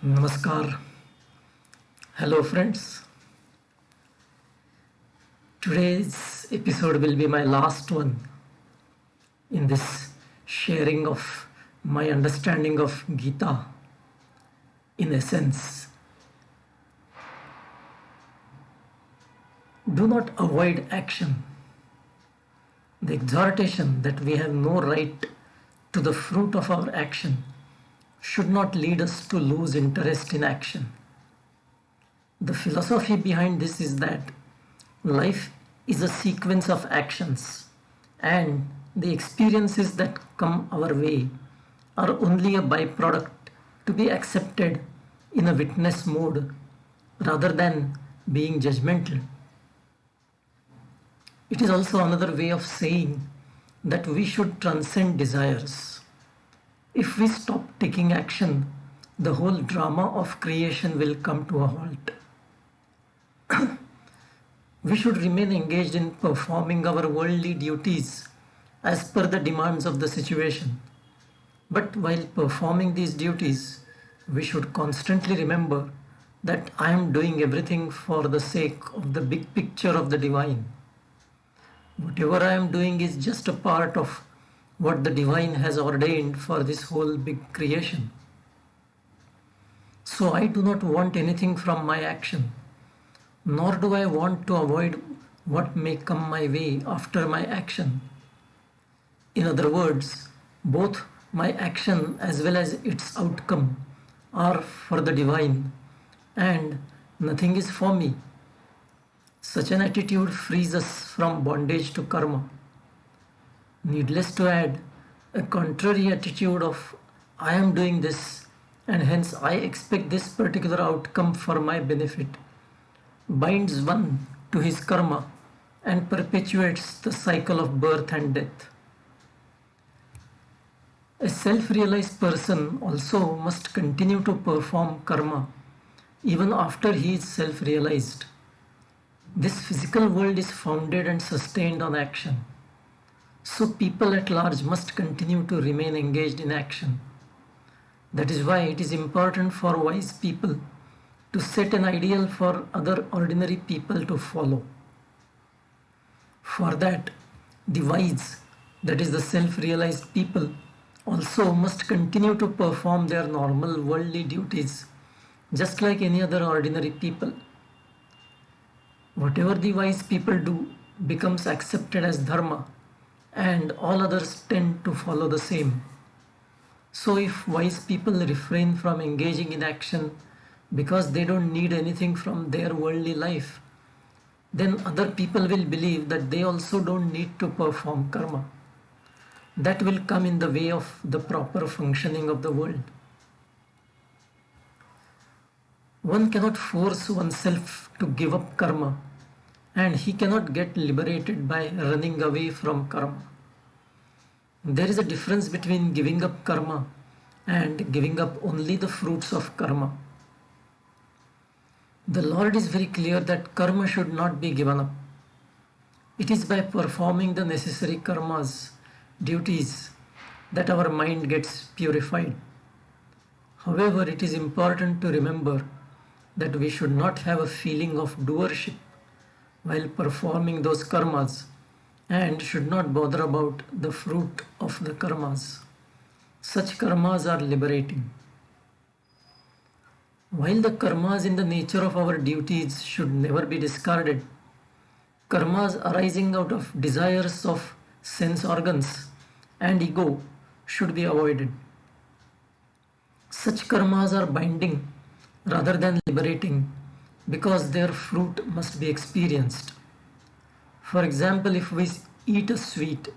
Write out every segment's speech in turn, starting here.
Namaskar. Hello, friends. Today's episode will be my last one in this sharing of my understanding of Gita in essence. Do not avoid action. The exhortation that we have no right to the fruit of our action should not lead us to lose interest in action. The philosophy behind this is that life is a sequence of actions, and the experiences that come our way are only a byproduct to be accepted in a witness mode rather than being judgmental. It is also another way of saying that we should transcend desires. If we stop taking action, the whole drama of creation will come to a halt. We should remain engaged in performing our worldly duties as per the demands of the situation. But while performing these duties, we should constantly remember that I am doing everything for the sake of the big picture of the divine. Whatever I am doing is just a part of what the divine has ordained for this whole big creation. So I do not want anything from my action, nor do I want to avoid what may come my way after my action. In other words, both my action as well as its outcome are for the divine, and nothing is for me. Such an attitude frees us from bondage to karma. Needless to add, a contrary attitude of I am doing this and hence I expect this particular outcome for my benefit binds one to his karma and perpetuates the cycle of birth and death. A self-realized person also must continue to perform karma even after he is self-realized. This physical world is founded and sustained on action. So people at large must continue to remain engaged in action. That is why it is important for wise people to set an ideal for other ordinary people to follow. For that, the wise, that is the self-realized people, also must continue to perform their normal worldly duties just like any other ordinary people. Whatever the wise people do becomes accepted as dharma, and all others tend to follow the same. So if wise people refrain from engaging in action because they don't need anything from their worldly life, then other people will believe that they also don't need to perform karma. That will come in the way of the proper functioning of the world. One cannot force oneself to give up karma, and he cannot get liberated by running away from karma. There is a difference between giving up karma and giving up only the fruits of karma. The Lord is very clear that karma should not be given up. It is by performing the necessary karmas, duties, that our mind gets purified. However, it is important to remember that we should not have a feeling of doership while performing those karmas and should not bother about the fruit of the karmas. Such karmas are liberating. While the karmas in the nature of our duties should never be discarded, karmas arising out of desires of sense organs and ego should be avoided. Such karmas are binding rather than liberating because their fruit must be experienced. For example, if we eat a sweet,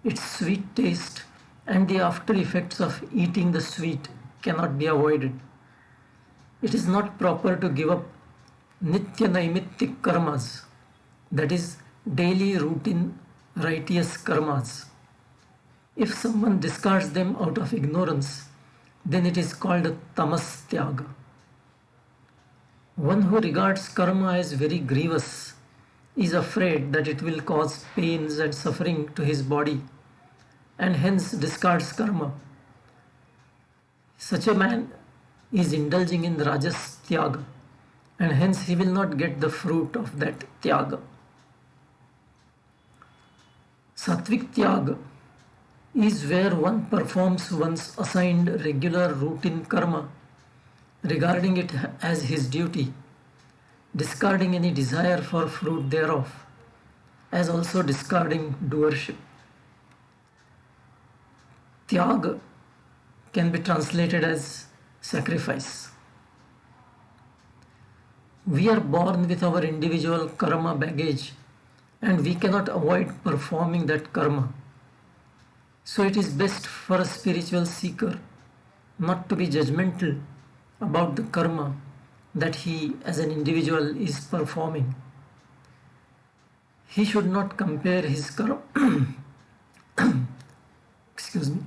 its sweet taste and the after effects of eating the sweet cannot be avoided. It is not proper to give up nitya naimittik karmas, that is, daily routine righteous karmas. If someone discards them out of ignorance, then it is called a tamas tyaga. One who regards karma as very grievous is afraid that it will cause pains and suffering to his body and hence discards karma. Such a man is indulging in rajas tyaga, and hence he will not get the fruit of that tyaga. Satvic tyaga is where one performs one's assigned regular routine karma, regarding it as his duty, discarding any desire for fruit thereof, as also discarding doership. Tyaga can be translated as sacrifice. We are born with our individual karma baggage, and we cannot avoid performing that karma. So it is best for a spiritual seeker not to be judgmental about the karma that he as an individual is performing. He should not compare his karma excuse me.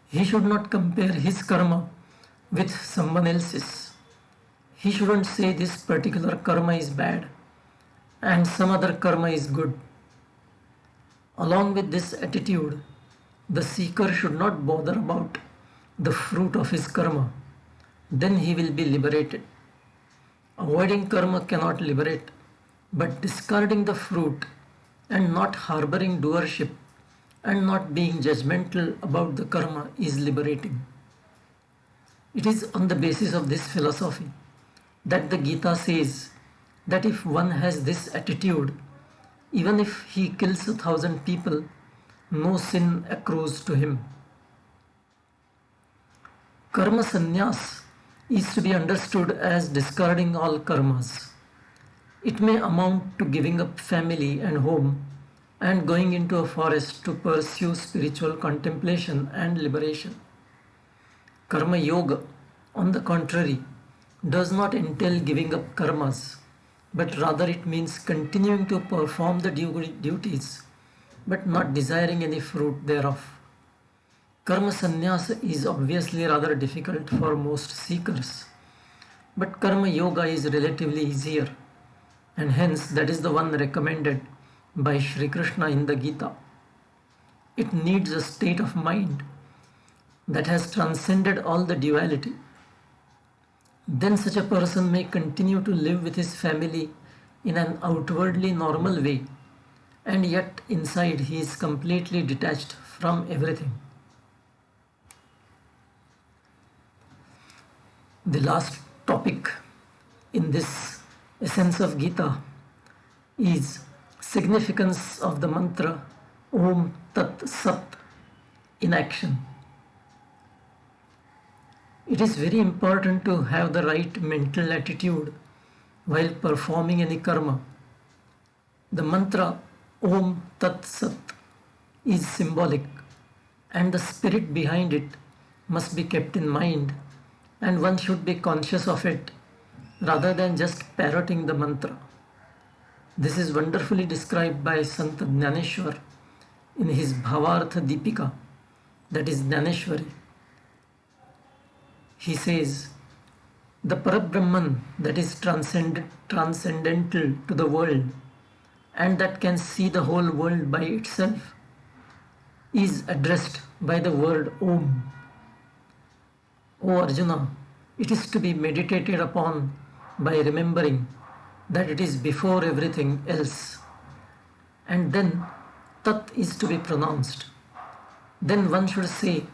He should not compare his karma with someone else's. He shouldn't say this particular karma is bad and some other karma is good. Along with this attitude, the seeker should not bother about the fruit of his karma. Then he will be liberated. Avoiding karma cannot liberate, but discarding the fruit and not harboring doership and not being judgmental about the karma is liberating. It is on the basis of this philosophy that the Gita says that if one has this attitude, even if he kills 1,000 people, no sin accrues to him. Karma sannyas is to be understood as discarding all karmas. It may amount to giving up family and home and going into a forest to pursue spiritual contemplation and liberation. Karma yoga, on the contrary, does not entail giving up karmas, but rather it means continuing to perform the duties, but not desiring any fruit thereof. Karma sannyasa is obviously rather difficult for most seekers, but karma yoga is relatively easier, and hence that is the one recommended by Shri Krishna in the Gita. It needs a state of mind that has transcended all the duality. Then such a person may continue to live with his family in an outwardly normal way, and yet inside he is completely detached from everything. The last topic in this Essence of Geeta is significance of the mantra Om Tat Sat in action. It is very important to have the right mental attitude while performing any karma. The mantra Om Tat Sat is symbolic, and the spirit behind it must be kept in mind, and one should be conscious of it rather than just parroting the mantra. This is wonderfully described by Sant Jnaneshwar in his Bhavartha Deepika, that is Jnaneshwari. He says, the Parabrahman that is transcendental to the world and that can see the whole world by itself is addressed by the word Om. O Arjuna, it is to be meditated upon by remembering that it is before everything else. And then Tat is to be pronounced. Then one should say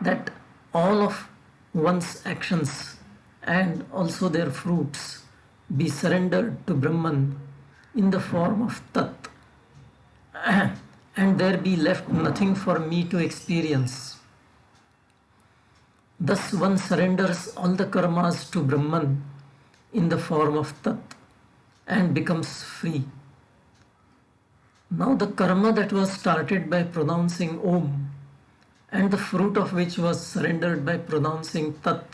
that all of one's actions and also their fruits be surrendered to Brahman in the form of Tat, and there be left nothing for me to experience. Thus one surrenders all the karmas to Brahman in the form of Tat and becomes free. Now the karma that was started by pronouncing Om and the fruit of which was surrendered by pronouncing Tat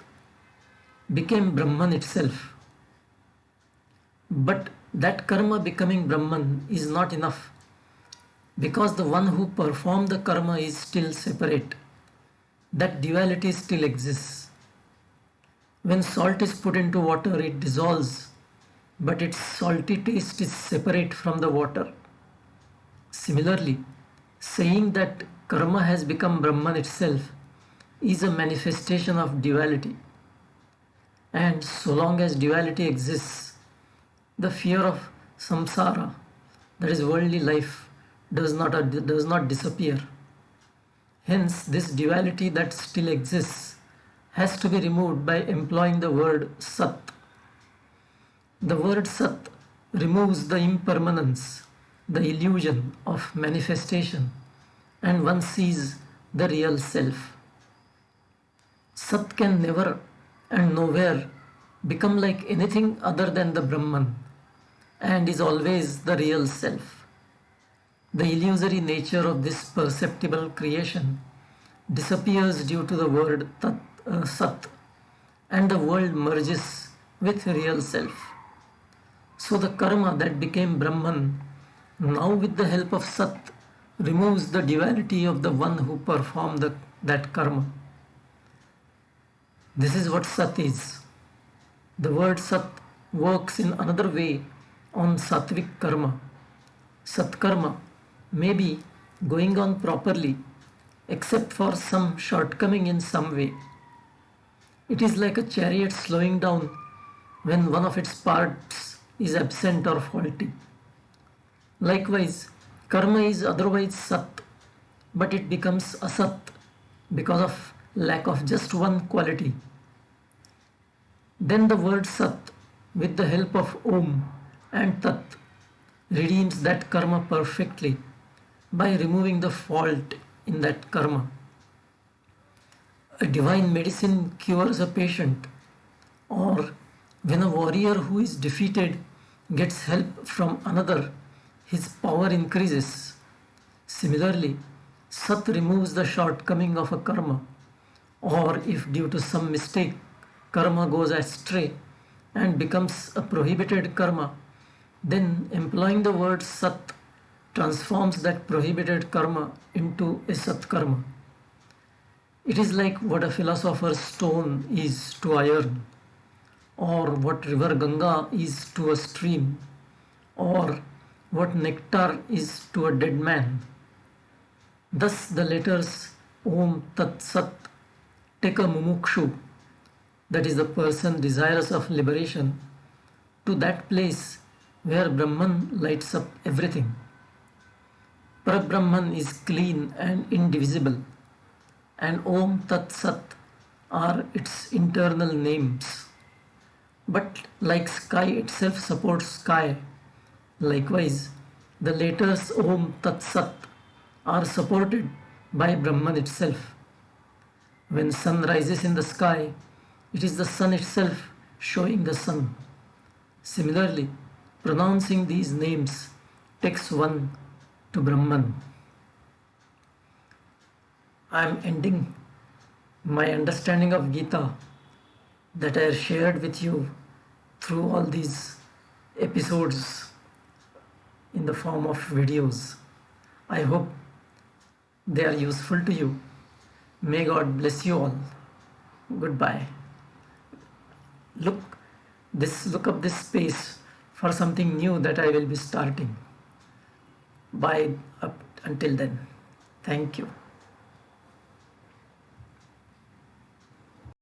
became Brahman itself. But that karma becoming Brahman is not enough, because the one who performed the karma is still separate. That duality still exists. When salt is put into water, it dissolves, but its salty taste is separate from the water. Similarly, saying that karma has become Brahman itself is a manifestation of duality. And so long as duality exists, the fear of samsara, that is worldly life, does not disappear. Hence, this duality that still exists has to be removed by employing the word Sat. The word Sat removes the impermanence, the illusion of manifestation, and one sees the real self. Sat can never and nowhere become like anything other than the Brahman and is always the real self. The illusory nature of this perceptible creation disappears due to the word Sat, and the world merges with real self. So the karma that became Brahman, now with the help of Sat, removes the duality of the one who performed that karma. This is what Sat is. The word Sat works in another way on sattvic karma. Sat karma may be going on properly except for some shortcoming in some way. It is like a chariot slowing down when one of its parts is absent or faulty. Likewise, karma is otherwise Sat, but it becomes Asat because of lack of just one quality. Then the word Sat, with the help of Om and Tat, redeems that karma perfectly by removing the fault in that karma. A divine medicine cures a patient, or when a warrior who is defeated gets help from another, his power increases. Similarly, Sat removes the shortcoming of a karma, or if due to some mistake karma goes astray and becomes a prohibited karma, then employing the word Sat transforms that prohibited karma into a Sat karma. It is like what a philosopher's stone is to iron, or what river Ganga is to a stream, or what nectar is to a dead man. Thus the letters Om Tat Sat take a mumukshu, that is the person desirous of liberation, to that place where Brahman lights up everything. Parabrahman is clean and indivisible, and Om Tat Sat are its internal names. But like sky itself supports sky, likewise the letters Om Tat Sat are supported by Brahman itself. When sun rises in the sky, it is the sun itself showing the sun. Similarly, pronouncing these names takes one to Brahman. I am ending my understanding of Gita that I shared with you through all these episodes in the form of videos. I hope they are useful to you. May God bless you all. Goodbye. Look up this space for something new that I will be starting. Bye until then. Thank you.